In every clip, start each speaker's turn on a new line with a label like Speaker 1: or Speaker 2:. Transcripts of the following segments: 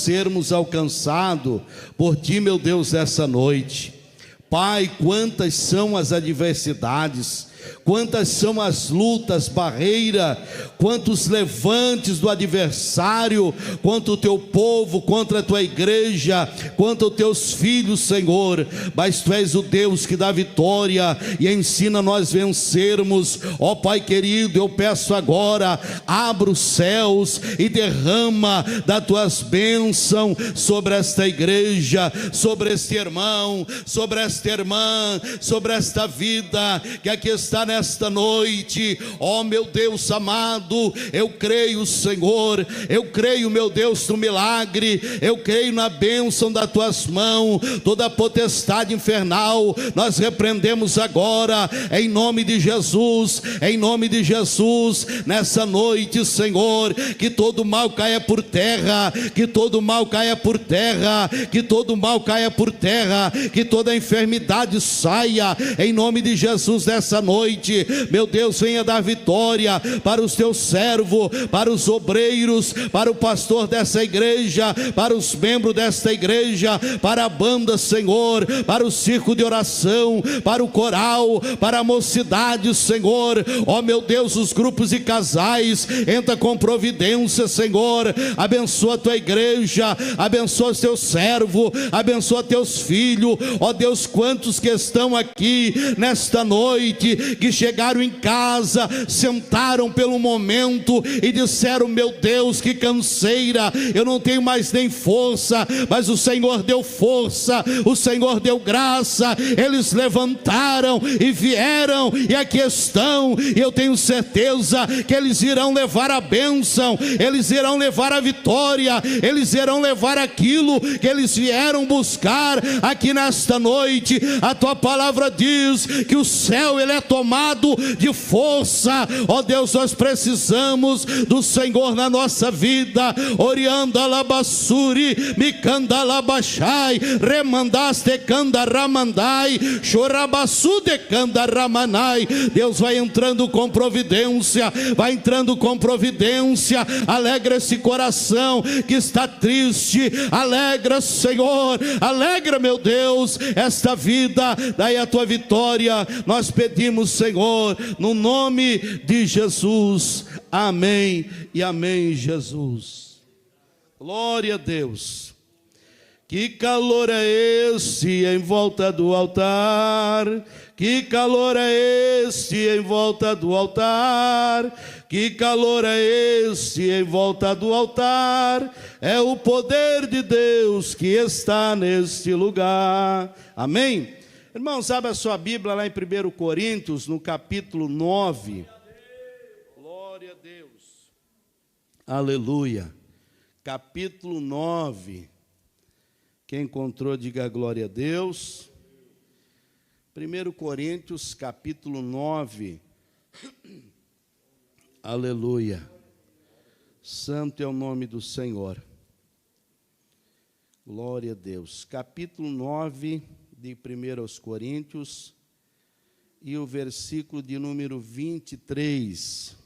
Speaker 1: sermos alcançados por Ti, meu Deus, essa noite. Pai, quantas são as adversidades, quantas são as lutas, barreiras, quantos levantes do adversário contra o Teu povo, contra a Tua igreja, contra os Teus filhos, Senhor. Mas Tu és o Deus que dá vitória e ensina nós vencermos. Ó Pai querido, eu peço agora, abra os céus e derrama das Tuas bênçãos sobre esta igreja, sobre este irmão, sobre esta irmã, sobre esta vida que aqui está nesta noite. Ó meu Deus amado, eu creio, Senhor, eu creio, meu Deus, no milagre, eu creio na bênção das Tuas mãos. Toda a potestade infernal nós repreendemos agora, em nome de Jesus, em nome de Jesus. Nessa noite, Senhor, que todo mal caia por terra, que todo mal caia por terra, que todo mal caia por terra, que toda enfermidade saia, em nome de Jesus. Nessa noite, meu Deus, venha dar vitória para os Teus servos, para os obreiros, para o pastor dessa igreja, para os membros desta igreja, para a banda, Senhor, para o circo de oração, para o coral, para a mocidade, Senhor. Ó meu Deus, os grupos e casais, entra com providência, Senhor. Abençoa a Tua igreja, abençoa os Teus servos, abençoa Teus filhos. Ó Deus, quantos que estão aqui nesta noite, que chegaram em casa, sentaram pelo momento e disseram: meu Deus, que canseira, eu não tenho mais nem força. Mas o Senhor deu força, o Senhor deu graça, eles levantaram e vieram, e aqui estão, e eu tenho certeza que eles irão levar a bênção, eles irão levar a vitória, eles irão levar aquilo que eles vieram buscar aqui nesta noite. A Tua palavra diz que o céu ele é tomado de força. Ó Deus, nós precisamos do Senhor na nossa vida. Orianda labassuri, mikanda labashai, remandaste kanda ramandai, chorabassude kanda ramanai. Deus vai entrando com providência, vai entrando com providência. Alegra esse coração que está triste, alegra, Senhor, alegra, meu Deus, esta vida. Daí a Tua vitória nós pedimos, Senhor, no nome de Jesus. Amém e amém, Jesus. Glória a Deus. Que calor é esse em volta do altar? Que calor é esse em volta do altar? Que calor é esse em volta do altar? É o poder de Deus que está neste lugar. Amém? Irmãos, abre a sua Bíblia lá em 1 Coríntios, no capítulo 9. Glória a Deus. Aleluia. Capítulo 9. Quem encontrou, diga glória a Deus. 1 Coríntios, capítulo 9. Aleluia. Santo é o nome do Senhor. Glória a Deus. Capítulo 9 de 1 Coríntios, e o versículo de número 23.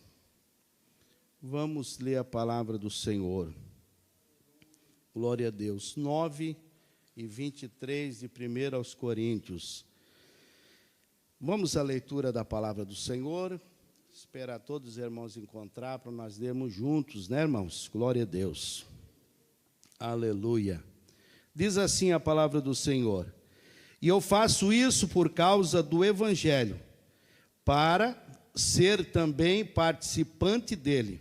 Speaker 1: Vamos ler a palavra do Senhor. Glória a Deus. 9 e 23 de 1 Coríntios. Vamos à leitura da palavra do Senhor. Esperar todos os irmãos encontrar para nós lermos juntos, né, irmãos? Glória a Deus. Aleluia. Diz assim a palavra do Senhor: e eu faço isso por causa do Evangelho, para ser também participante dele.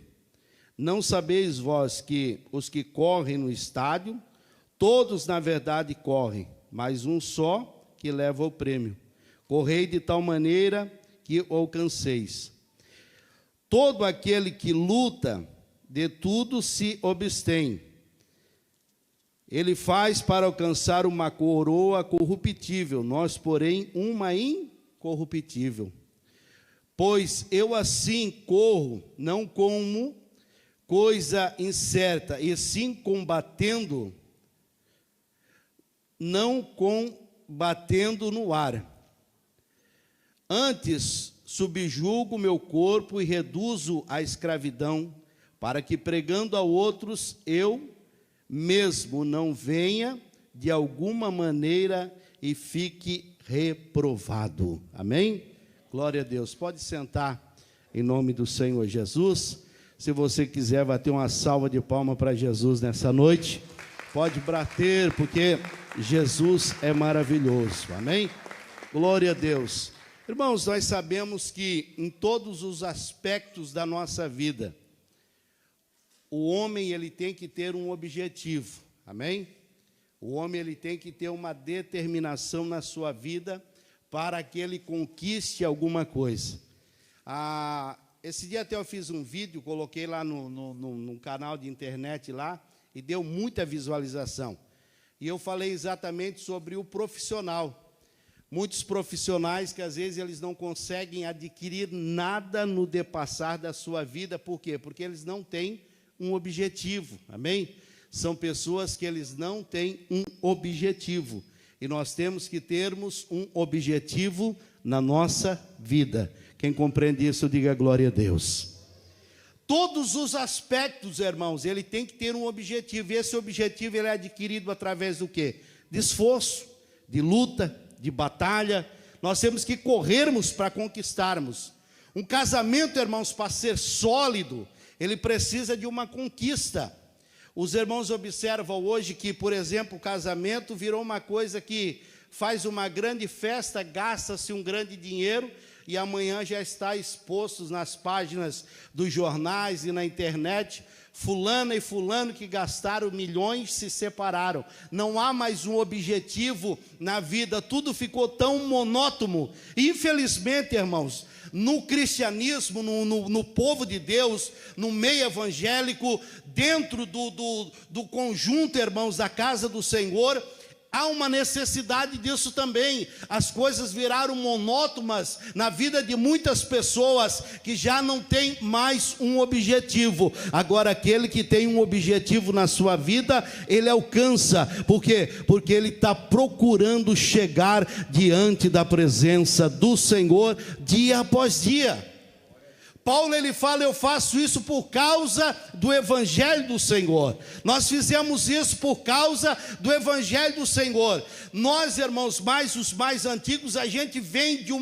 Speaker 1: Não sabeis vós que os que correm no estádio, todos na verdade correm, mas um só que leva o prêmio. Correi de tal maneira que o alcanceis. Todo aquele que luta, de tudo se abstém. Ele faz para alcançar uma coroa corruptível, nós, porém, uma incorruptível. Pois eu assim corro, não como coisa incerta, e sim combatendo, não combatendo no ar. Antes subjugo meu corpo e reduzo à escravidão, para que pregando a outros eu mesmo não venha de alguma maneira e fique reprovado. Amém? Glória a Deus. Pode sentar em nome do Senhor Jesus. Se você quiser bater uma salva de palmas para Jesus nessa noite, pode bater, porque Jesus é maravilhoso. Amém? Glória a Deus. Irmãos, nós sabemos que em todos os aspectos da nossa vida, o homem ele tem que ter um objetivo. Amém? O homem ele tem que ter uma determinação na sua vida para que ele conquiste alguma coisa. Esse dia até eu fiz um vídeo, coloquei lá no canal de internet lá, e deu muita visualização. E eu falei exatamente sobre o profissional. Muitos profissionais que às vezes eles não conseguem adquirir nada no depassar da sua vida. Por quê? Porque eles não têm um objetivo. Amém? São pessoas que eles não têm um objetivo. E nós temos que termos um objetivo na nossa vida. Quem compreende isso, diga glória a Deus. Todos os aspectos, irmãos, ele tem que ter um objetivo. E esse objetivo ele é adquirido através do quê? De esforço, de luta, de batalha. Nós temos que corrermos para conquistarmos. Um casamento, irmãos, para ser sólido, ele precisa de uma conquista. Os irmãos observam hoje que, por exemplo, o casamento virou uma coisa que faz uma grande festa, gasta-se um grande dinheiro, e amanhã já está exposto nas páginas dos jornais e na internet, fulana e fulano que gastaram milhões se separaram. Não há mais um objetivo na vida, tudo ficou tão monótono. Infelizmente, irmãos, no cristianismo, no povo de Deus, no meio evangélico, dentro do conjunto, irmãos, da casa do Senhor, há uma necessidade disso também. As coisas viraram monótonas na vida de muitas pessoas que já não tem mais um objetivo. Agora, aquele que tem um objetivo na sua vida, ele alcança. Por quê? Porque ele está procurando chegar diante da presença do Senhor dia após dia. Paulo ele fala, eu faço isso por causa do Evangelho do Senhor. Nós fizemos isso por causa do Evangelho do Senhor. Nós, irmãos, os mais antigos, a gente vem de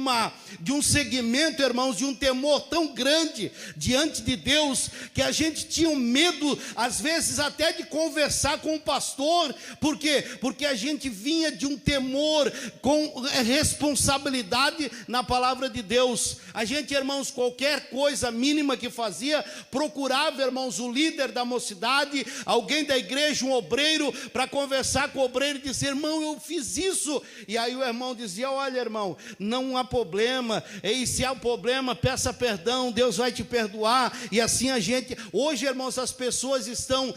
Speaker 1: um segmento, irmãos, de um temor tão grande diante de Deus, que a gente tinha um medo, às vezes até de conversar com o pastor. Por quê? Porque a gente vinha de um temor com responsabilidade na palavra de Deus. A gente, irmãos, qualquer coisa mínima que fazia, procurava, irmãos, o líder da mocidade, alguém da igreja, um obreiro, para conversar com o obreiro e dizer, irmão, eu fiz isso. E aí o irmão dizia, olha, irmão, não há problema, e se há problema, peça perdão, Deus vai te perdoar. E assim a gente, hoje, irmãos, as pessoas estão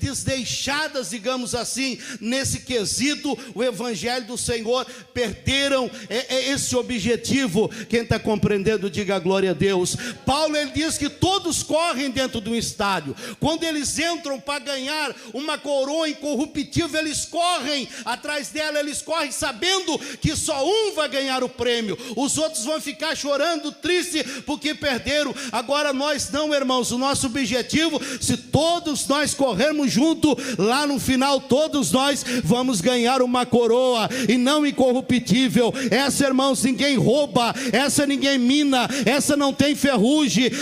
Speaker 1: desleixadas, digamos assim, nesse quesito. O Evangelho do Senhor, perderam esse objetivo. Quem está compreendendo, diga glória a Deus. Paulo ele diz que todos correm dentro de um estádio. Quando eles entram para ganhar uma coroa incorruptível, eles correm atrás dela, eles correm sabendo que só um vai ganhar o prêmio. Os outros vão ficar chorando, triste porque perderam. Agora nós não, irmãos, o nosso objetivo, se todos nós corrermos junto, lá no final todos nós vamos ganhar uma coroa e não incorruptível. Essa, irmãos, ninguém rouba, essa ninguém mina, essa não tem ferrugem.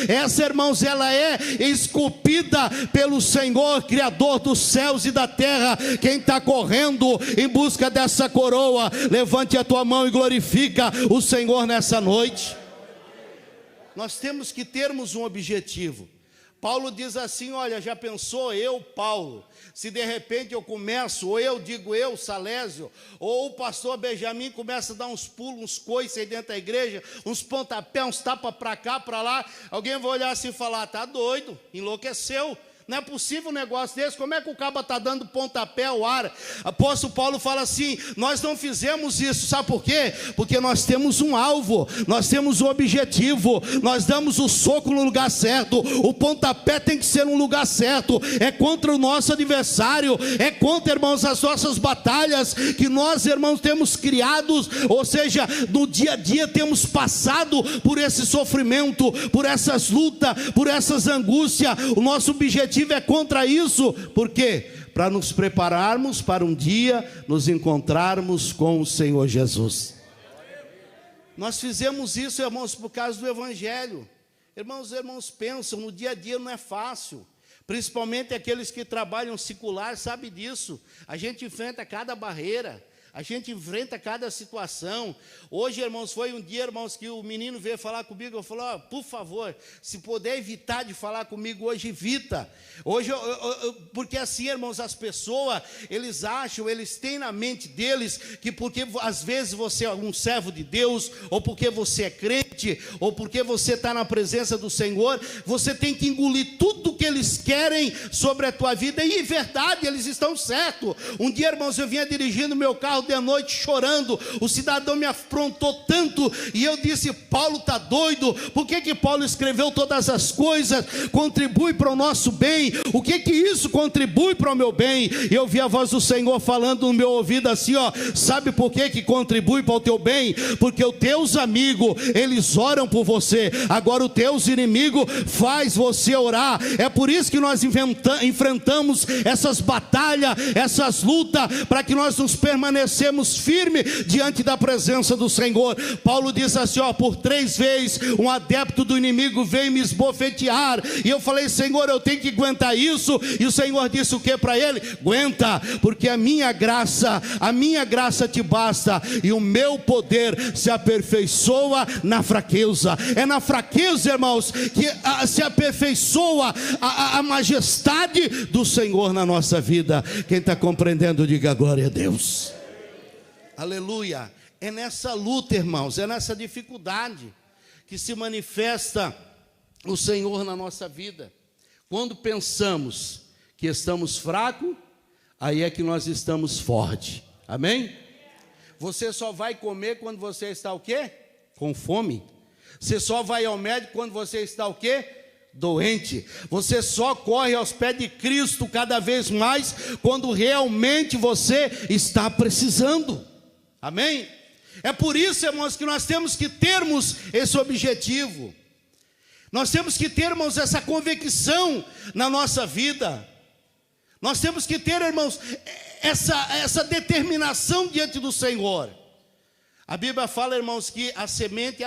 Speaker 1: Essa, irmãos, ela é esculpida pelo Senhor, Criador dos céus e da terra. Quem está correndo em busca dessa coroa, levante a tua mão e glorifica o Senhor nessa noite. Nós temos que termos um objetivo. Paulo diz assim, olha, já pensou eu, Paulo, se de repente eu começo, ou eu digo eu, Salésio, ou o pastor Benjamin começa a dar uns pulos, uns coices aí dentro da igreja, uns pontapés, uns tapas para cá, para lá, alguém vai olhar assim e falar, tá doido, enlouqueceu. Não é possível um negócio desse. Como é que o cabo está dando pontapé ao ar? Apóstolo Paulo fala assim, nós não fizemos isso. Sabe por quê? Porque nós temos um alvo, nós temos um objetivo, nós damos o soco no lugar certo, o pontapé tem que ser no lugar certo. É contra o nosso adversário, é contra, irmãos, as nossas batalhas que nós, irmãos, temos criados. Ou seja, no dia a dia temos passado por esse sofrimento, por essas lutas, por essas angústias. O nosso objetivo é contra isso. Por quê? para nos prepararmos para um dia nos encontrarmos com o Senhor Jesus. Nós fizemos isso, irmãos, por causa do Evangelho. Irmãos pensam, no dia a dia não é fácil. Principalmente aqueles que trabalham secular, sabem disso. A gente enfrenta cada barreira. A gente enfrenta cada situação. Hoje, irmãos, foi um dia, irmãos, que o menino veio falar comigo. Eu falei, ó, por favor, se puder evitar de falar comigo hoje, evita. Hoje, porque assim, irmãos, as pessoas, eles acham, eles têm na mente deles, que porque às vezes você é um servo de Deus, ou porque você é crente, ou porque você está na presença do Senhor, você tem que engolir tudo que eles querem sobre a tua vida. E, em verdade, eles estão certos. Um dia, irmãos, eu vinha dirigindo meu carro de noite chorando, o cidadão me afrontou tanto, e eu disse, Paulo está doido, por que Paulo escreveu todas as coisas, contribui para o nosso bem, o que isso contribui para o meu bem? E eu vi a voz do Senhor falando no meu ouvido assim, ó, sabe por que contribui para o teu bem? Porque os teus amigos, eles oram por você, agora os teus inimigos faz você orar. É por isso que nós enfrentamos essas batalhas, essas lutas, para que nós nos permanecemos firmes diante da presença do Senhor. Paulo diz assim, ó, por 3 vezes um adepto do inimigo veio me esbofetear, e eu falei, Senhor, eu tenho que aguentar isso, e o Senhor disse o que para ele? Aguenta, porque a minha graça te basta, e o meu poder se aperfeiçoa na fraqueza. É na fraqueza, irmãos, que se aperfeiçoa a majestade do Senhor na nossa vida. Quem está compreendendo, diga glória a Deus. Aleluia. É nessa luta, irmãos, é nessa dificuldade que se manifesta o Senhor na nossa vida. Quando pensamos que estamos fracos, aí é que nós estamos fortes. Amém? Você só vai comer quando você está o quê? Com fome. Você só vai ao médico quando você está o quê? Doente. Você só corre aos pés de Cristo cada vez mais quando realmente você está precisando. Amém? É por isso, irmãos, que nós temos que termos esse objetivo. Nós temos que termos essa convicção na nossa vida. Nós temos que ter, irmãos, essa determinação diante do Senhor. A Bíblia fala, irmãos, que a semente,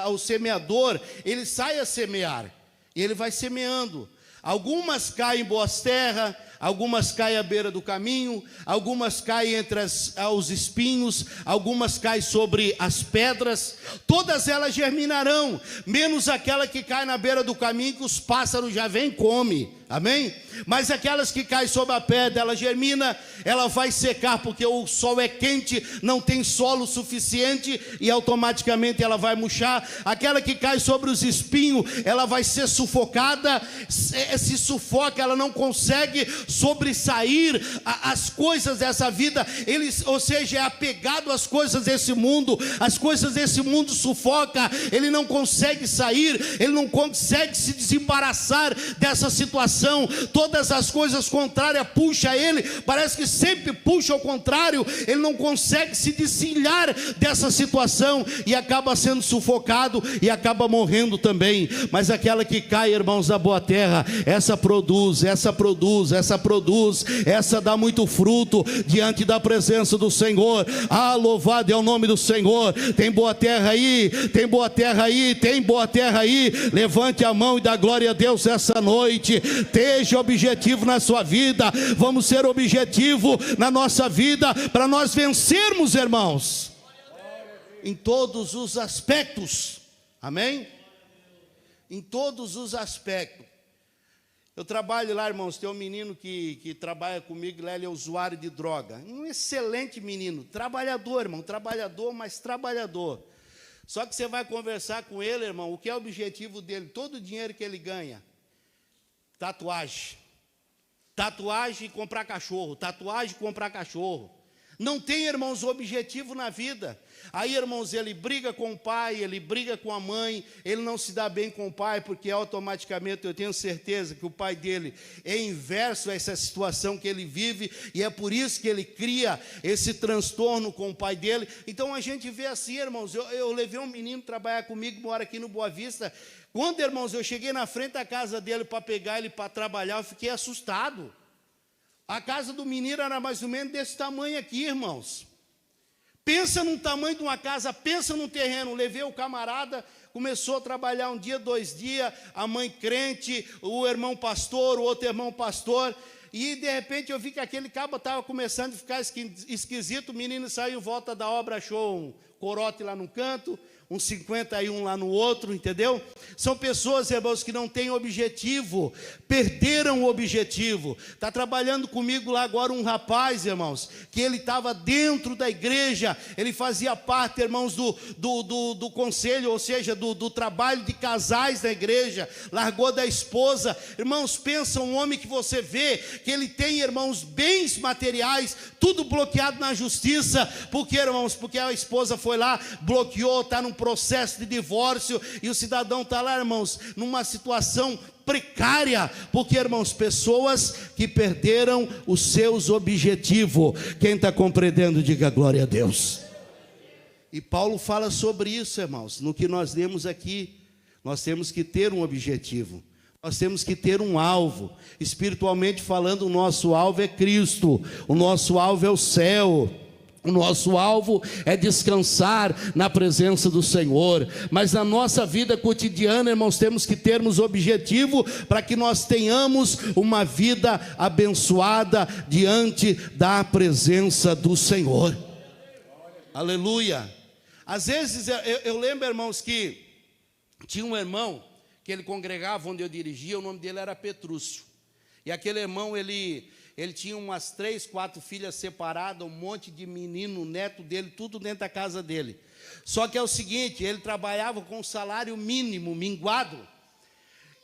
Speaker 1: o semeador, ele sai a semear, e ele vai semeando. Algumas caem em boas terras, algumas caem à beira do caminho, algumas caem entre os espinhos, algumas caem sobre as pedras. Todas elas germinarão, menos aquela que cai na beira do caminho, que os pássaros já vêm e comem. Amém? Mas aquelas que caem sobre a pedra, ela germina, ela vai secar, porque o sol é quente, não tem solo suficiente, e automaticamente ela vai murchar. Aquela que cai sobre os espinhos, ela vai ser sufocada, se sufoca, ela não consegue sobressair as coisas dessa vida. Ou seja, é apegado às coisas desse mundo, as coisas desse mundo sufoca, ele não consegue sair, ele não consegue se desembaraçar dessa situação. Todas as coisas contrárias puxam ele, parece que sempre puxa ao contrário, ele não consegue se desvencilhar dessa situação, e acaba sendo sufocado, e acaba morrendo também. Mas aquela que cai, irmãos, da boa terra, essa produz, essa dá muito fruto diante da presença do Senhor. Ah, louvado é o nome do Senhor. Tem boa terra aí, tem boa terra aí, tem boa terra aí. Levante a mão e dá glória a Deus essa noite. Esteja objetivo na sua vida. Vamos ser objetivo na nossa vida, para nós vencermos, irmãos, em todos os aspectos. Amém? Em todos os aspectos. Eu trabalho lá, irmãos, tem um menino que trabalha comigo lá, ele é usuário de droga. Um excelente menino, trabalhador, irmão, trabalhador, mas trabalhador. Só que você vai conversar com ele, irmão, o que é o objetivo dele? Todo o dinheiro que ele ganha: tatuagem. Tatuagem e comprar cachorro. Tatuagem e comprar cachorro. Não tem, irmãos, objetivo na vida. Aí, irmãos, ele briga com o pai, ele briga com a mãe, ele não se dá bem com o pai, porque automaticamente eu tenho certeza que o pai dele é inverso a essa situação que ele vive, e é por isso que ele cria esse transtorno com o pai dele. Então a gente vê assim, irmãos, eu levei um menino trabalhar comigo, mora aqui no Boa Vista. Quando, irmãos, eu cheguei na frente da casa dele para pegar ele para trabalhar, eu fiquei assustado. A casa do menino era mais ou menos desse tamanho aqui, irmãos. Pensa num tamanho de uma casa, pensa num terreno. Levei o camarada, começou a trabalhar um dia, 2 dias, a mãe crente, o irmão pastor, o outro irmão pastor, e de repente eu vi que aquele cabo estava começando a ficar esquisito. O menino saiu em volta da obra, achou um corote lá no canto, um 51 lá no outro, entendeu? São pessoas, irmãos, que não têm objetivo, perderam o objetivo. Está trabalhando comigo lá agora um rapaz, irmãos, que ele estava dentro da igreja, ele fazia parte, irmãos, do conselho, ou seja, do trabalho de casais da igreja, largou da esposa. Irmãos, pensa um homem que você vê, que ele tem, irmãos, bens materiais, tudo bloqueado na justiça. Por quê, irmãos? Porque a esposa foi lá, bloqueou, está num processo de divórcio, e o cidadão está lá, irmãos, numa situação precária. Porque, irmãos, pessoas que perderam os seus objetivos. Quem está compreendendo, diga glória a Deus. E Paulo fala sobre isso, irmãos, no que nós lemos aqui. Nós temos que ter um objetivo, nós temos que ter um alvo. Espiritualmente falando, o nosso alvo é Cristo, o nosso alvo é o céu. O nosso alvo é descansar na presença do Senhor. Mas na nossa vida cotidiana, irmãos, temos que termos objetivo para que nós tenhamos uma vida abençoada diante da presença do Senhor. Aleluia. Às vezes eu lembro, irmãos, que tinha um irmão que ele congregava onde eu dirigia, o nome dele era Petrúcio. E aquele irmão, ele tinha umas 3, 4 filhas separadas, um monte de menino, neto dele, tudo dentro da casa dele. Só que é o seguinte, ele trabalhava com um salário mínimo, minguado.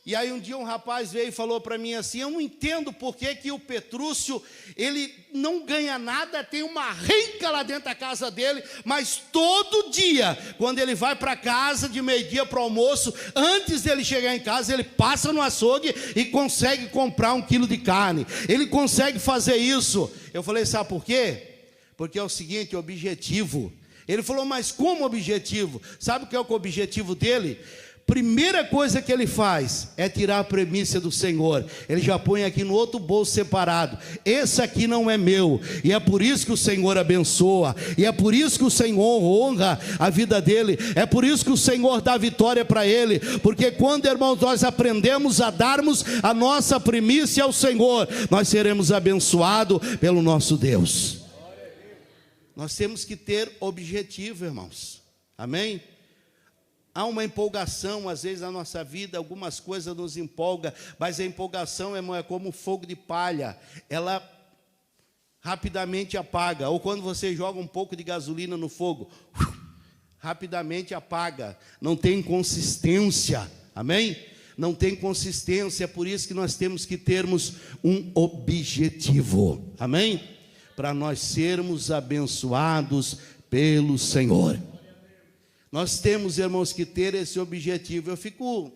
Speaker 1: E aí um dia um rapaz veio e falou para mim assim: eu não entendo por que o Petrúcio, ele não ganha nada, tem uma renca lá dentro da casa dele, mas todo dia, quando ele vai para casa de meio-dia para o almoço, antes dele chegar em casa, ele passa no açougue e consegue comprar 1 quilo de carne. Ele consegue fazer isso. Eu falei: sabe por quê? Porque é o seguinte, objetivo. Ele falou: mas como objetivo? Sabe o que é o objetivo dele? Primeira coisa que ele faz é tirar a premissa do Senhor. Ele já põe aqui no outro bolso separado: esse aqui não é meu. E é por isso que o Senhor abençoa, e é por isso que o Senhor honra a vida dele, é por isso que o Senhor dá vitória para ele. Porque quando, irmãos, nós aprendemos a darmos a nossa primícia ao Senhor, nós seremos abençoados pelo nosso Deus. Nós temos que ter objetivo, irmãos. Amém? Há uma empolgação, às vezes, na nossa vida, algumas coisas nos empolgam, mas a empolgação, irmão, é como fogo de palha, ela rapidamente apaga. Ou quando você joga um pouco de gasolina no fogo, rapidamente apaga, não tem consistência, amém? Não tem consistência, é por isso que nós temos que termos um objetivo, amém? Para nós sermos abençoados pelo Senhor. Nós temos, irmãos, que ter esse objetivo. Eu fico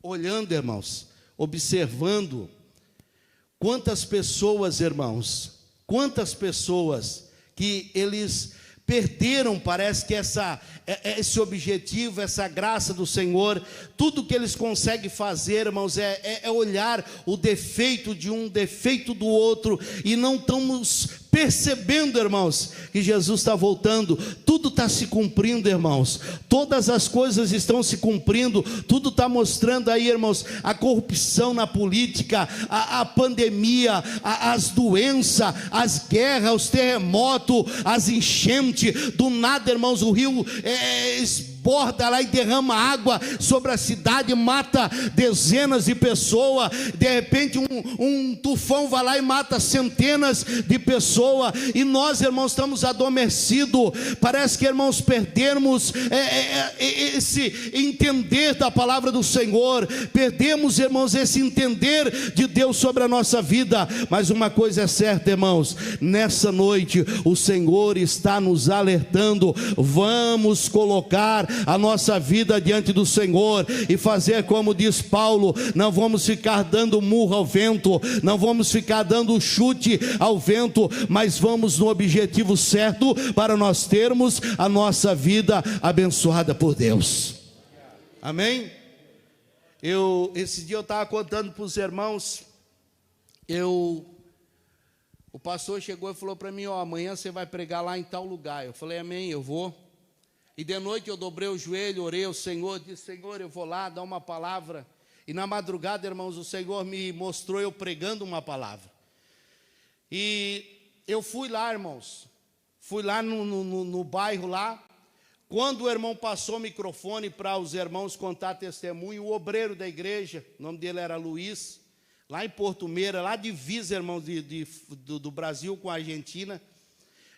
Speaker 1: olhando, irmãos, observando quantas pessoas, irmãos, quantas pessoas que eles perderam, parece que esse objetivo, essa graça do Senhor. Tudo que eles conseguem fazer, irmãos, é olhar o defeito de um, defeito do outro, e não estamos percebendo, irmãos, que Jesus está voltando. Tudo está se cumprindo, irmãos, todas as coisas estão se cumprindo, tudo está mostrando aí, irmãos, a corrupção na política, a pandemia, as doenças, as guerras, os terremotos, as enchentes. Do nada, irmãos, o rio esborda lá e derrama água sobre a cidade, mata dezenas de pessoas. De repente um tufão vai lá e mata centenas de pessoas. E nós, irmãos, estamos adormecidos. Parece que, irmãos, perdemos esse entender da palavra do Senhor. Perdemos, irmãos, esse entender de Deus sobre a nossa vida. Mas uma coisa é certa, irmãos, nessa noite o Senhor está nos alertando. Vamos colocar a nossa vida diante do Senhor e fazer como diz Paulo: não vamos ficar dando murro ao vento, não vamos ficar dando chute ao vento, mas vamos no objetivo certo para nós termos a nossa vida abençoada por Deus. Amém? Esse dia eu estava contando para os irmãos, eu o pastor chegou e falou para mim, ó, amanhã você vai pregar lá em tal lugar. Eu falei, amém, eu vou. E de noite eu dobrei o joelho, orei ao Senhor, disse, Senhor, eu vou lá dar uma palavra. E na madrugada, irmãos, o Senhor me mostrou eu pregando uma palavra. E eu fui lá, irmãos, fui lá no bairro lá. Quando o irmão passou o microfone para os irmãos contar testemunho, o obreiro da igreja, o nome dele era Luiz, lá em Porto Meira, lá divisa, irmãos, do Brasil com a Argentina.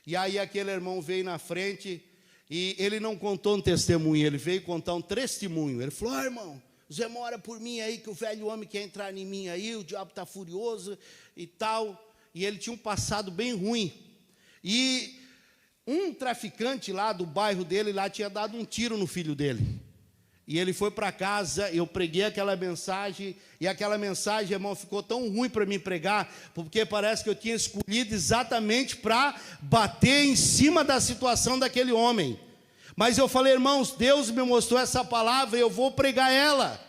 Speaker 1: E aí aquele irmão veio na frente e ele não contou um testemunho, ele veio contar um testemunho. Ele falou, irmão, Zé, ora por mim aí, que o velho homem quer entrar em mim aí, o diabo está furioso e tal. E ele tinha um passado bem ruim. E um traficante lá do bairro dele, lá tinha dado um tiro no filho dele. E ele foi para casa, eu preguei aquela mensagem, e aquela mensagem, irmão, ficou tão ruim para mim pregar, porque parece que eu tinha escolhido exatamente para bater em cima da situação daquele homem. Mas eu falei, irmãos, Deus me mostrou essa palavra e eu vou pregar ela.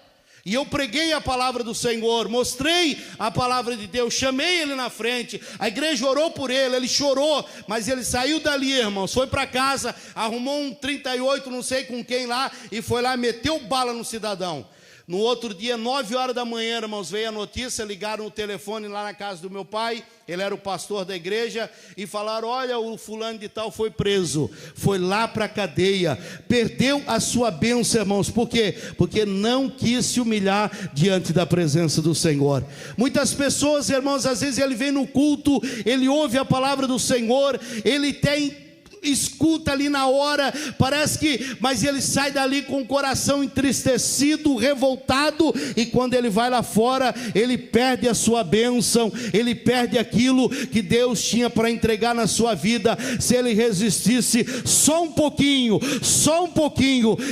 Speaker 1: E eu preguei a palavra do Senhor, mostrei a palavra de Deus, chamei ele na frente, a igreja orou por ele, ele chorou, mas ele saiu dali, irmãos, foi para casa, arrumou um 38, não sei com quem lá, e foi lá, meteu bala no cidadão. No outro dia, 9 horas da manhã, irmãos, veio a notícia, ligaram o telefone lá na casa do meu pai, ele era o pastor da igreja, e falaram, olha, o fulano de tal foi preso, foi lá para a cadeia, perdeu a sua bênção, irmãos. Por quê? Porque não quis se humilhar diante da presença do Senhor. Muitas pessoas, irmãos, às vezes ele vem no culto, ele ouve a palavra do Senhor, ele tem... escuta ali na hora, parece que, mas ele sai dali com o coração entristecido, revoltado, e quando ele vai lá fora, ele perde a sua bênção, ele perde aquilo que Deus tinha para entregar na sua vida. Se ele resistisse só um pouquinho,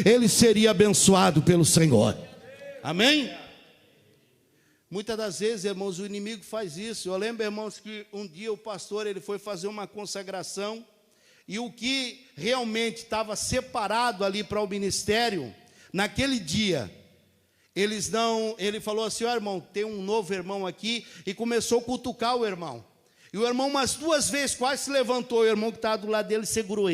Speaker 1: ele seria abençoado pelo Senhor. Amém? Muitas das vezes, irmãos, o inimigo faz isso. Eu lembro, irmãos, que um dia o pastor, ele foi fazer uma consagração, e o que realmente estava separado ali para o ministério, naquele dia, ele falou assim, ó, irmão, tem um novo irmão aqui, e começou a cutucar o irmão, e o irmão umas 2 vezes quase se levantou, o irmão que estava do lado dele segurou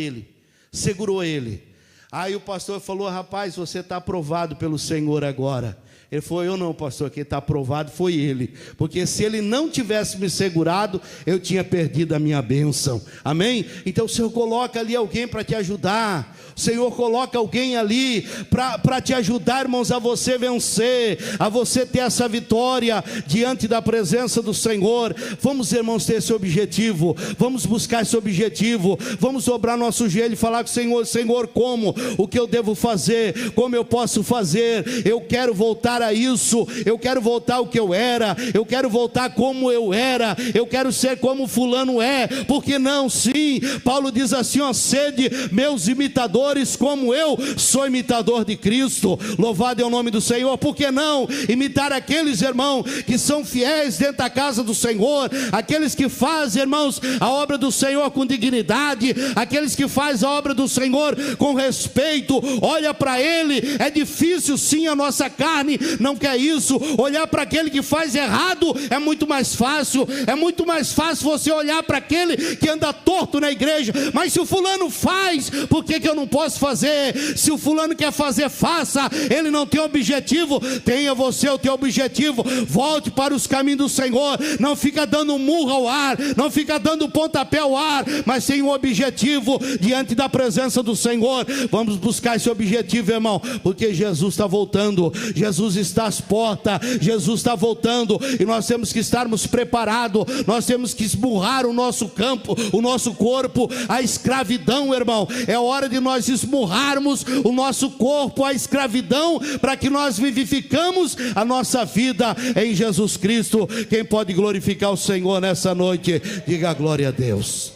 Speaker 1: ele, aí o pastor falou, rapaz, você está aprovado pelo Senhor agora. Ele falou, eu não, pastor, quem está aprovado foi ele, porque se ele não tivesse me segurado, eu tinha perdido a minha bênção. Amém? Então o Senhor coloca ali alguém para te ajudar, o Senhor coloca alguém ali para te ajudar, irmãos, a você vencer, a você ter essa vitória diante da presença do Senhor. Vamos, irmãos, ter esse objetivo, vamos buscar esse objetivo, vamos dobrar nosso joelho e falar com o Senhor, Senhor, como? O que eu devo fazer? Como eu posso fazer? Eu quero voltar a isso, eu quero voltar ao que eu era, eu quero voltar como eu era, eu quero ser como fulano é. Por que não? Sim, Paulo diz assim, ó, sede meus imitadores como eu sou imitador de Cristo. Louvado é o nome do Senhor. Por que não imitar aqueles, irmãos, que são fiéis dentro da casa do Senhor, aqueles que fazem, irmãos, a obra do Senhor com dignidade, aqueles que fazem a obra do Senhor com respeito. Olha para ele, é difícil sim, a nossa carne não quer isso. Olhar para aquele que faz errado é muito mais fácil. É muito mais fácil você olhar para aquele que anda torto na igreja. Mas se o fulano faz, por que eu não posso fazer? Se o fulano quer fazer, faça. Ele não tem objetivo, tenha você o teu objetivo. Volte para os caminhos do Senhor. Não fica dando murro ao ar, não fica dando pontapé ao ar, mas tem um objetivo diante da presença do Senhor. Vamos buscar esse objetivo, irmão, porque Jesus está voltando. Jesus está às portas, Jesus está voltando, e nós temos que estarmos preparados. Nós temos que esmurrar o nosso campo, o nosso corpo, a escravidão, irmão. É hora de nós esmurrarmos o nosso corpo, a escravidão, para que nós vivificamos a nossa vida em Jesus Cristo. Quem pode glorificar o Senhor nessa noite, diga glória a Deus.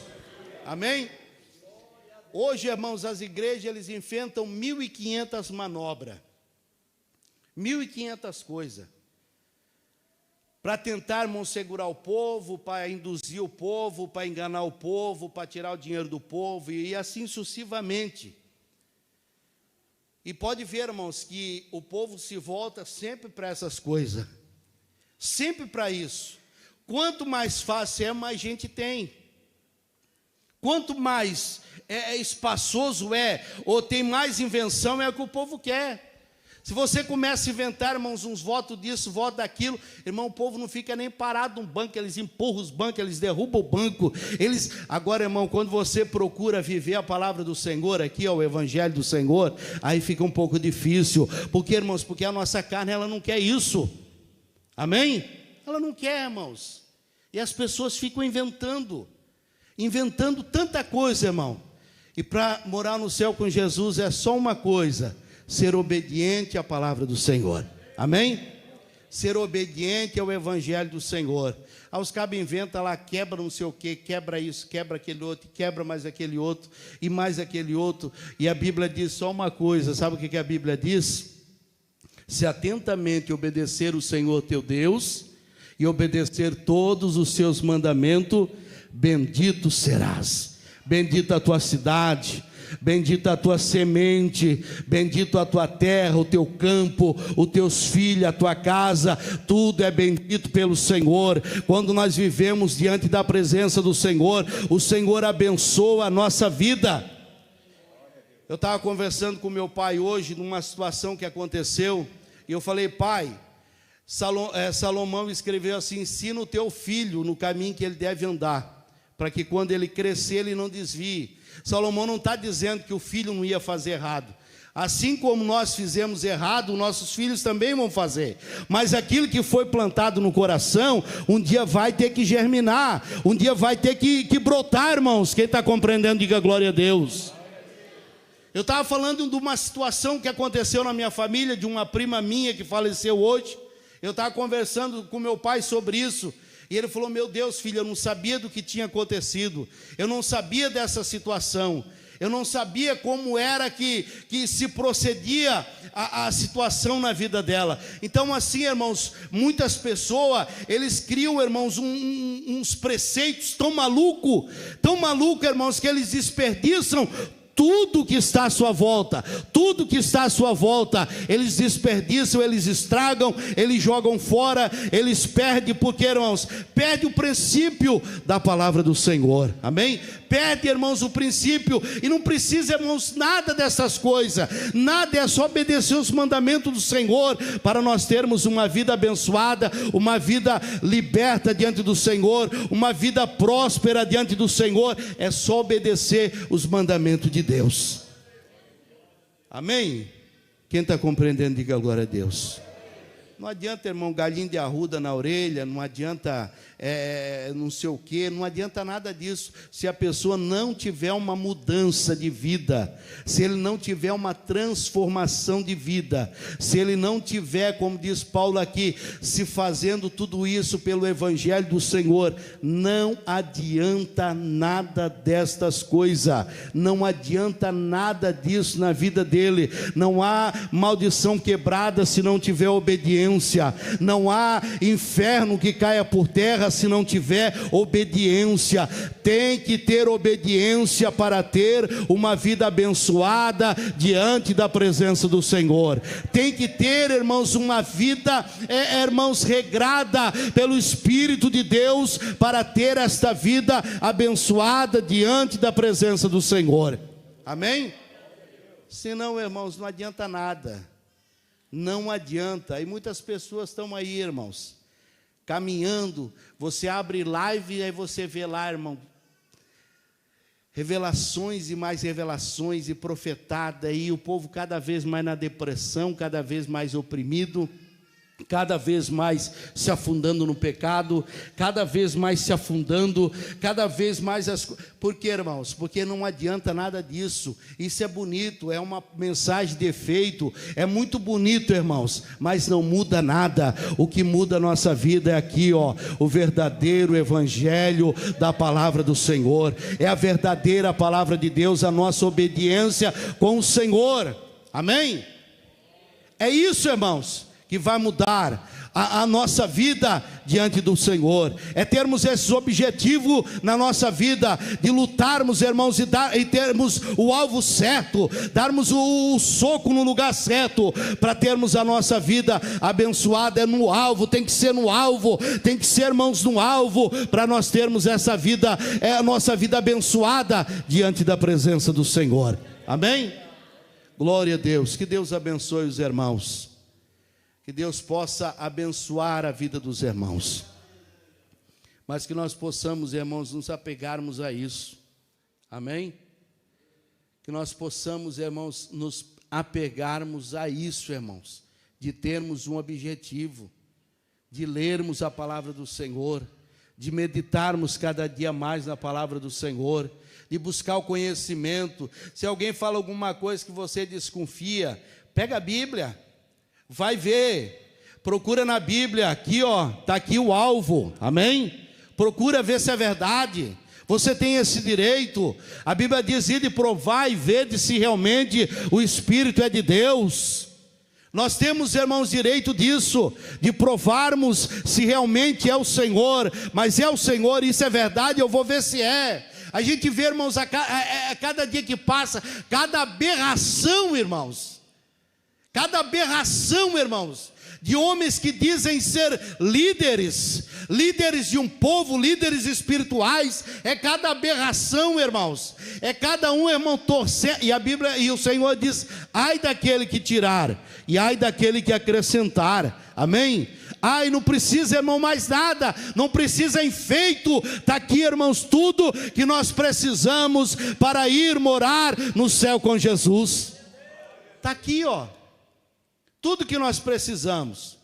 Speaker 1: Amém? Hoje, irmãos, as igrejas, eles inventam 1.500 manobras, 1.500 coisas, para tentar, irmão, segurar o povo, para induzir o povo, para enganar o povo, para tirar o dinheiro do povo, e assim sucessivamente. E pode ver, irmãos, que o povo se volta sempre para essas coisas, sempre para isso. Quanto mais fácil é, mais gente tem. Quanto mais espaçoso é, ou tem mais invenção, é o que o povo quer. Se você começa a inventar, irmãos, uns votos disso, votos daquilo, irmão, o povo não fica nem parado num banco, eles empurram os bancos, eles derrubam o banco. Agora, irmão, quando você procura viver a palavra do Senhor aqui, ó, o evangelho do Senhor, aí fica um pouco difícil. Por quê, irmãos? Porque a nossa carne, ela não quer isso. Amém? Ela não quer, irmãos. E as pessoas ficam inventando tanta coisa, irmão. E para morar no céu com Jesus é só uma coisa: ser obediente à palavra do Senhor. Amém? Ser obediente ao evangelho do Senhor. Aí os cabos inventam lá, quebra não sei o que, quebra isso, quebra aquele outro, quebra mais aquele outro, e mais aquele outro. E a Bíblia diz só uma coisa, sabe o que a Bíblia diz? Se atentamente obedecer o Senhor teu Deus, e obedecer todos os seus mandamentos, bendito serás. Bendita a tua cidade, bendita a tua semente, bendito a tua terra, o teu campo, os teus filhos, a tua casa, tudo é bendito pelo Senhor. Quando nós vivemos diante da presença do Senhor, o Senhor abençoa a nossa vida. Eu estava conversando com meu pai hoje, numa situação que aconteceu, e eu falei: pai, Salomão escreveu assim: ensina o teu filho no caminho que ele deve andar, para que quando ele crescer ele não desvie. Salomão não está dizendo que o filho não ia fazer errado. Assim como nós fizemos errado, nossos filhos também vão fazer. Mas aquilo que foi plantado no coração, um dia vai ter que germinar, um dia vai ter que brotar, irmãos. Quem está compreendendo, diga glória a Deus. Eu estava falando de uma situação que aconteceu na minha família, de uma prima minha que faleceu hoje. Eu estava conversando com meu pai sobre isso, e ele falou: meu Deus, filho, eu não sabia do que tinha acontecido, eu não sabia dessa situação, eu não sabia como era que se procedia a situação na vida dela. Então assim, irmãos, muitas pessoas, eles criam, irmãos, uns preceitos tão maluco, irmãos, que eles desperdiçam tudo que está à sua volta, tudo que está à sua volta, eles desperdiçam, eles estragam, eles jogam fora, eles perdem, porque, irmãos, perde o princípio da palavra do Senhor. Amém? Perde, irmãos, o princípio, e não precisa, irmãos, nada dessas coisas, nada, é só obedecer os mandamentos do Senhor, para nós termos uma vida abençoada, uma vida liberta diante do Senhor, uma vida próspera diante do Senhor. É só obedecer os mandamentos de Deus. Amém? Quem está compreendendo, diga glória a Deus. Não adianta, irmão, galinha de arruda na orelha, não adianta não sei o que, não adianta nada disso, se a pessoa não tiver uma mudança de vida, se ele não tiver uma transformação de vida, se ele não tiver, como diz Paulo aqui, se fazendo tudo isso pelo evangelho do Senhor, não adianta nada destas coisas, não adianta nada disso na vida dele. Não há maldição quebrada se não tiver obediência, não há inferno que caia por terra se não tiver obediência. Tem que ter obediência para ter uma vida abençoada diante da presença do Senhor. Tem que ter, irmãos, uma vida, irmãos, regrada pelo Espírito de Deus, para ter esta vida abençoada diante da presença do Senhor. Amém? Senão, irmãos, não adianta nada. Não adianta. E muitas pessoas estão aí, irmãos, caminhando. Você abre live e aí você vê lá, irmão, revelações e mais revelações e profetada, e o povo cada vez mais na depressão, cada vez mais oprimido, cada vez mais se afundando no pecado, cada vez mais se afundando, cada vez mais por quê, irmãos? Porque não adianta nada disso. Isso é bonito, é uma mensagem de efeito, é muito bonito, irmãos, mas não muda nada. O que muda a nossa vida é aqui, ó, o verdadeiro evangelho da palavra do Senhor, é a verdadeira palavra de Deus, a nossa obediência com o Senhor. Amém? É isso, irmãos, que vai mudar a nossa vida diante do Senhor, é termos esse objetivo na nossa vida, de lutarmos, irmãos, e termos o alvo certo, darmos o soco no lugar certo, para termos a nossa vida abençoada. É no alvo, tem que ser no alvo, tem que ser, irmãos, no alvo, para nós termos essa vida, a nossa vida abençoada diante da presença do Senhor. Amém? Glória a Deus. Que Deus abençoe os irmãos, que Deus possa abençoar a vida dos irmãos, mas que nós possamos, irmãos, nos apegarmos a isso. Amém? Que nós possamos, irmãos, nos apegarmos a isso, irmãos, de termos um objetivo, de lermos a palavra do Senhor, de meditarmos cada dia mais na palavra do Senhor, de buscar o conhecimento. Se alguém fala alguma coisa que você desconfia, pega a Bíblia, vai ver, procura na Bíblia, aqui ó, está aqui o alvo, amém? Procura ver se é verdade, você tem esse direito. A Bíblia diz: ide provar e vede se realmente o Espírito é de Deus. Nós temos, irmãos, direito disso, de provarmos se realmente é o Senhor. Mas é o Senhor, isso é verdade, eu vou ver se é. A gente vê, irmãos, a cada dia que passa, cada aberração, irmãos, de homens que dizem ser líderes de um povo, líderes espirituais. É cada aberração, irmãos, é cada um, irmão, torcer. E a Bíblia, e o Senhor diz: ai daquele que tirar, e ai daquele que acrescentar. Amém? Ai, não precisa, irmão, mais nada, não precisa enfeito. Está aqui, irmãos, tudo que nós precisamos para ir morar no céu com Jesus. Está aqui, ó, tudo que nós precisamos.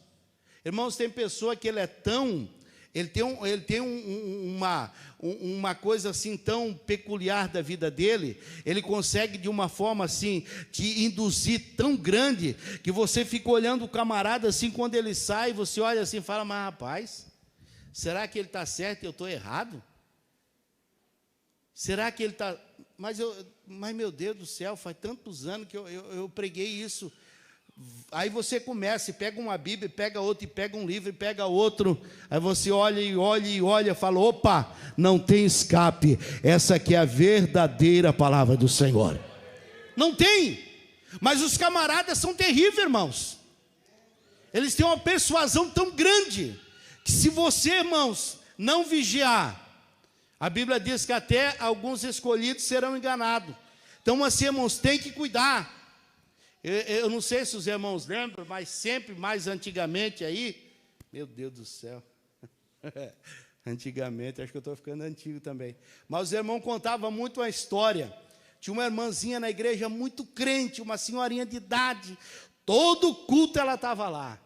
Speaker 1: Irmãos, tem pessoa que ele tem uma coisa assim tão peculiar da vida dele, ele consegue de uma forma assim, te induzir tão grande, que você fica olhando o camarada assim, quando ele sai, você olha assim e fala: mas rapaz, será que ele está certo e eu estou errado? Será que ele está... Mas meu Deus do céu, faz tantos anos que eu preguei isso. Aí você começa e pega uma Bíblia, pega outra, e pega um livro, e pega outro. Aí você olha e olha e olha, fala: opa, não tem escape. Essa aqui é a verdadeira palavra do Senhor. Não tem. Mas os camaradas são terríveis, irmãos. Eles têm uma persuasão tão grande, que se você, irmãos, não vigiar, a Bíblia diz que até alguns escolhidos serão enganados. Então assim, irmãos, tem que cuidar. Eu não sei se os irmãos lembram, mas sempre mais antigamente aí, meu Deus do céu, antigamente, acho que eu estou ficando antigo também, mas os irmãos contavam muito uma história. Tinha uma irmãzinha na igreja muito crente, uma senhorinha de idade, todo culto ela estava lá,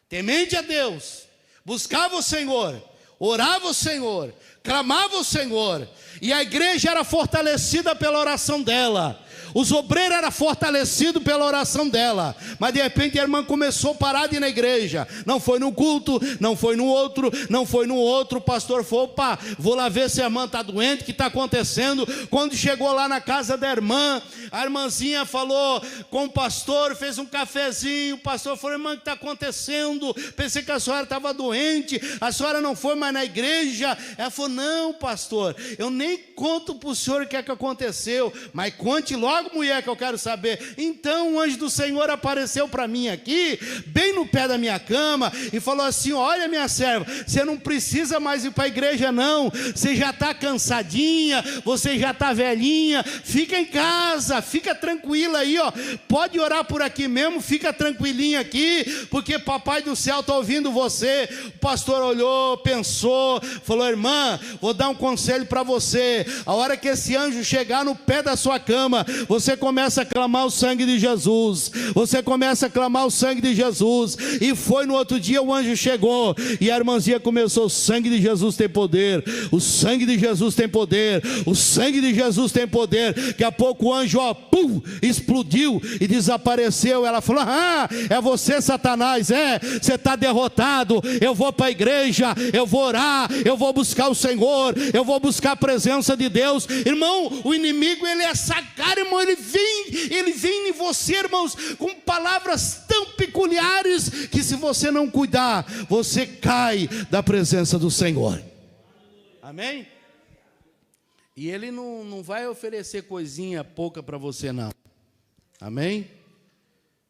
Speaker 1: temente a Deus, buscava o Senhor, orava o Senhor, clamava o Senhor, e a igreja era fortalecida pela oração dela. Os obreiros eram fortalecidos pela oração dela. Mas de repente a irmã começou a parar de ir na igreja. Não foi no culto, não foi no outro, não foi no outro. O pastor falou: opa, vou lá ver se a irmã está doente, o que está acontecendo. Quando chegou lá na casa da irmã, a irmãzinha falou com o pastor, fez um cafezinho. O pastor falou: irmã, o que está acontecendo? Pensei que a senhora estava doente, a senhora não foi mais na igreja. Ela falou: não, pastor, eu nem conto para o senhor o que é que aconteceu, mas conte logo, mulher, que eu quero saber. Então o anjo do Senhor apareceu para mim aqui, bem no pé da minha cama, e falou assim: olha, minha serva, você não precisa mais ir para a igreja não, você já está cansadinha, você já está velhinha, fica em casa, fica tranquila aí, ó, pode orar por aqui mesmo, fica tranquilinha aqui, porque papai do céu está ouvindo você. O pastor olhou, pensou, falou: irmã, vou dar um conselho para você. A hora que esse anjo chegar no pé da sua cama, você começa a clamar o sangue de Jesus. Você começa a clamar o sangue de Jesus. E foi no outro dia, o anjo chegou, e a irmãzinha começou: o sangue de Jesus tem poder, o sangue de Jesus tem poder, o sangue de Jesus tem poder. Daqui a pouco o anjo, ó, pum, explodiu e desapareceu. Ela falou: ah, é você, Satanás, você está derrotado. Eu vou para a igreja, eu vou orar, eu vou buscar o Senhor, eu vou buscar a presença de Deus. Irmão, o inimigo, ele é sagaz, irmão, ele vem em você, irmãos, com palavras tão peculiares que, se você não cuidar, você cai da presença do Senhor. Amém? E Ele não vai oferecer coisinha pouca para você, não. Amém?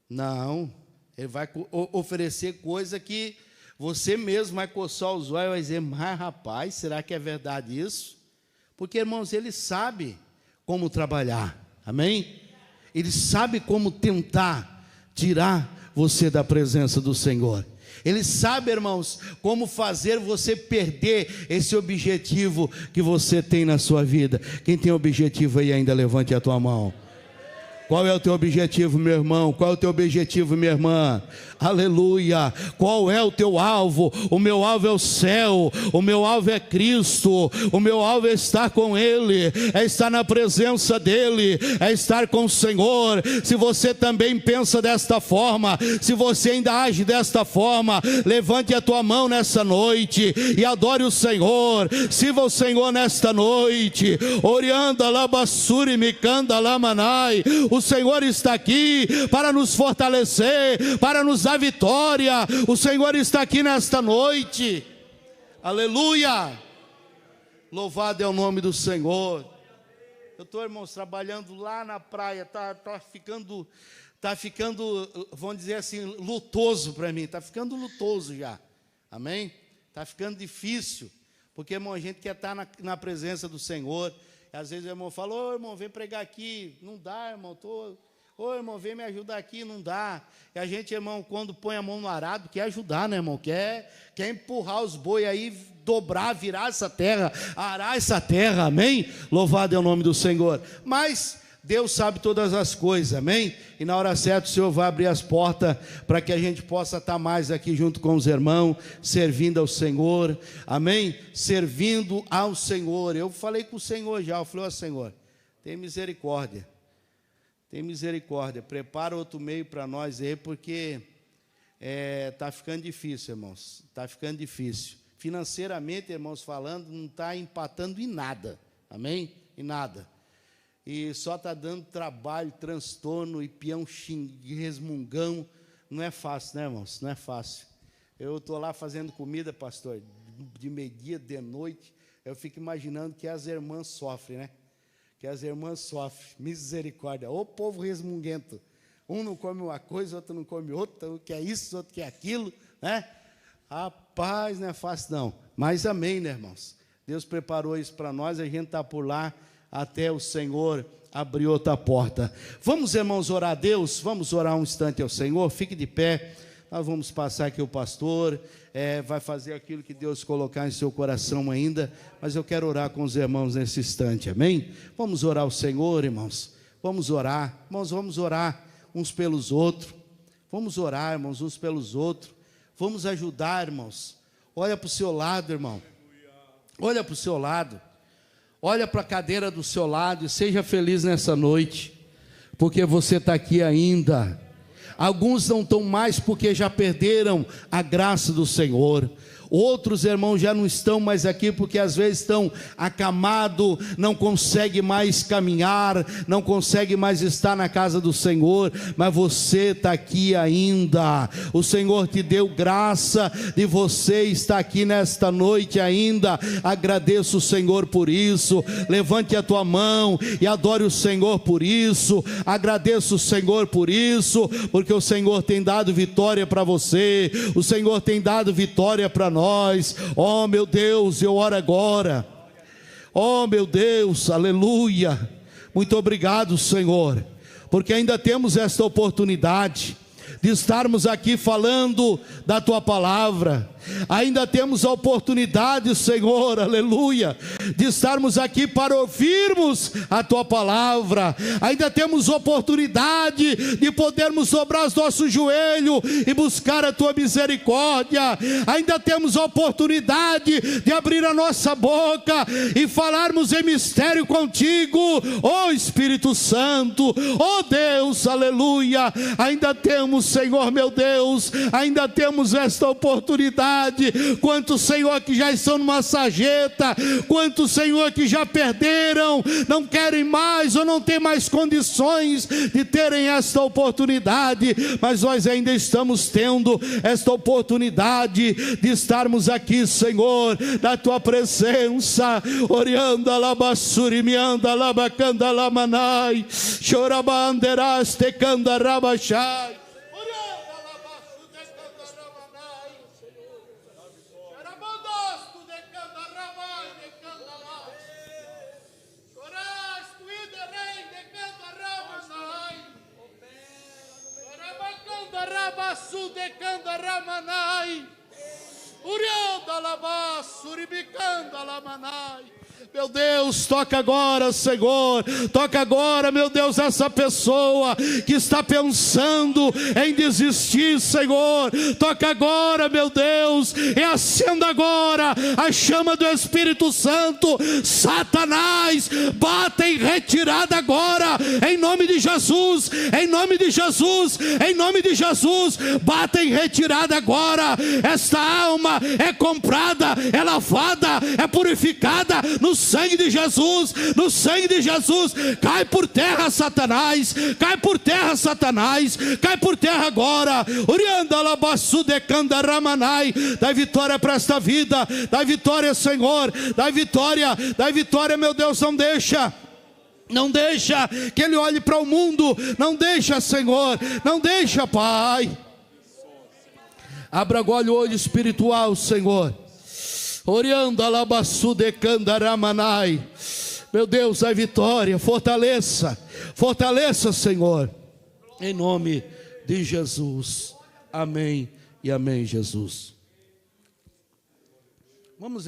Speaker 1: Não. Ele vai oferecer coisa que você mesmo vai coçar os olhos e vai dizer: mas rapaz, será que é verdade isso? Porque, irmãos, Ele sabe como trabalhar. Amém? Ele sabe como tentar tirar você da presença do Senhor. Ele sabe, irmãos, como fazer você perder esse objetivo que você tem na sua vida. Quem tem objetivo aí ainda, levante a tua mão. Qual é o teu objetivo, meu irmão? Qual é o teu objetivo, minha irmã? Aleluia! Qual é o teu alvo? O meu alvo é o céu, o meu alvo é Cristo, o meu alvo é estar com Ele, é estar na presença dEle, é estar com o Senhor. Se você também pensa desta forma, se você ainda age desta forma, levante a tua mão nessa noite e adore o Senhor. Sirva o Senhor nesta noite. Orianda labassuri mikanda lamanai. O Senhor está aqui para nos fortalecer, para nos dar vitória. O Senhor está aqui nesta noite. Aleluia! Louvado é o nome do Senhor. Eu estou, irmãos, trabalhando lá na praia. Tá ficando, vamos dizer assim, lutoso para mim. Está ficando lutoso já. Amém? Está ficando difícil. Porque, irmão, a gente quer estar na presença do Senhor. E às vezes o irmão fala: ô irmão, vem pregar aqui. Não dá, irmão. Ô irmão, vem me ajudar aqui. Não dá. E a gente, irmão, quando põe a mão no arado, quer ajudar, né, irmão? Quer empurrar os bois aí, dobrar, virar essa terra, arar essa terra. Amém? Louvado é o nome do Senhor. Mas Deus sabe todas as coisas, amém? E na hora certa o Senhor vai abrir as portas para que a gente possa estar mais aqui junto com os irmãos, servindo ao Senhor, amém? Servindo ao Senhor. Eu falei com o Senhor já, eu falei: ó Senhor, tem misericórdia, prepara outro meio para nós aí, porque está ficando difícil, irmãos, está ficando difícil. Financeiramente, irmãos, falando, não está empatando em nada, amém? Em nada. E só está dando trabalho, transtorno e peão resmungão. Não é fácil, né, irmãos? Não é fácil. Eu estou lá fazendo comida, pastor, de meio-dia, de noite. Eu fico imaginando que as irmãs sofrem, né? Que as irmãs sofrem. Misericórdia. Ô povo resmunguento. Um não come uma coisa, outro não come outra. Um quer isso, outro quer aquilo, né? Rapaz, não é fácil não. Mas amém, né, irmãos? Deus preparou isso para nós, a gente está por lá até o Senhor abrir outra porta. Vamos, irmãos, orar a Deus? Vamos orar um instante ao Senhor? Fique de pé. Nós vamos passar aqui o pastor, vai fazer aquilo que Deus colocar em seu coração ainda, mas eu quero orar com os irmãos nesse instante, amém? Vamos orar ao Senhor, irmãos. Vamos orar, irmãos, vamos orar uns pelos outros. Vamos orar, irmãos, uns pelos outros. Vamos ajudar, irmãos. Olha para o seu lado, irmão. Olha para o seu lado. Olha para a cadeira do seu lado e seja feliz nessa noite, porque você está aqui ainda. Alguns não estão mais porque já perderam a graça do Senhor. Outros irmãos já não estão mais aqui porque às vezes estão acamados, não conseguem mais caminhar, não conseguem mais estar na casa do Senhor, mas você está aqui ainda. O Senhor te deu graça de você estar aqui nesta noite ainda. Agradeça o Senhor por isso. Levante a tua mão e adore o Senhor por isso. Agradeça o Senhor por isso, porque o Senhor tem dado vitória para você. O Senhor tem dado vitória para nós. Oh meu Deus, eu oro agora. Oh meu Deus, aleluia. Muito obrigado, Senhor, porque ainda temos esta oportunidade de estarmos aqui falando da tua palavra. Ainda temos a oportunidade, Senhor, aleluia, de estarmos aqui para ouvirmos a tua palavra. Ainda temos oportunidade de podermos dobrar os nossos joelhos e buscar a tua misericórdia. Ainda temos a oportunidade de abrir a nossa boca e falarmos em mistério contigo, ó Espírito Santo, ó Deus, aleluia. Ainda temos, Senhor meu Deus, ainda temos esta oportunidade. Quantos, Senhor, que já estão numa sarjeta, quantos, Senhor, que já perderam, não querem mais ou não não têm mais condições de terem esta oportunidade, mas nós ainda estamos tendo esta oportunidade de estarmos aqui, Senhor, na tua presença. Orianda labassuri mianda labacanda lamanai, chorabanderas tecanda rabachai. Meu Deus, toca agora, Senhor, toca agora, meu Deus, essa pessoa que está pensando em desistir, Senhor, toca agora, meu Deus, e acenda agora a chama do Espírito Santo. Satanás, bata em retirada agora, em nome de Jesus, em nome de Jesus, em nome de Jesus, bata em retirada agora. Esta alma é comprada, é lavada, é purificada no sangue de Jesus, no sangue de Jesus. Cai por terra, Satanás, cai por terra, Satanás, cai por terra agora. Dá vitória para esta vida, dá vitória, Senhor, dá vitória, meu Deus. Não deixa que ele olhe para o mundo, não deixa, Senhor, não deixa, Pai. Abra agora o olho espiritual, Senhor. Orianda labassu de candaramanai. Meu Deus, a vitória, fortaleça, Senhor, em nome de Jesus. Amém e amém, Jesus. Vamos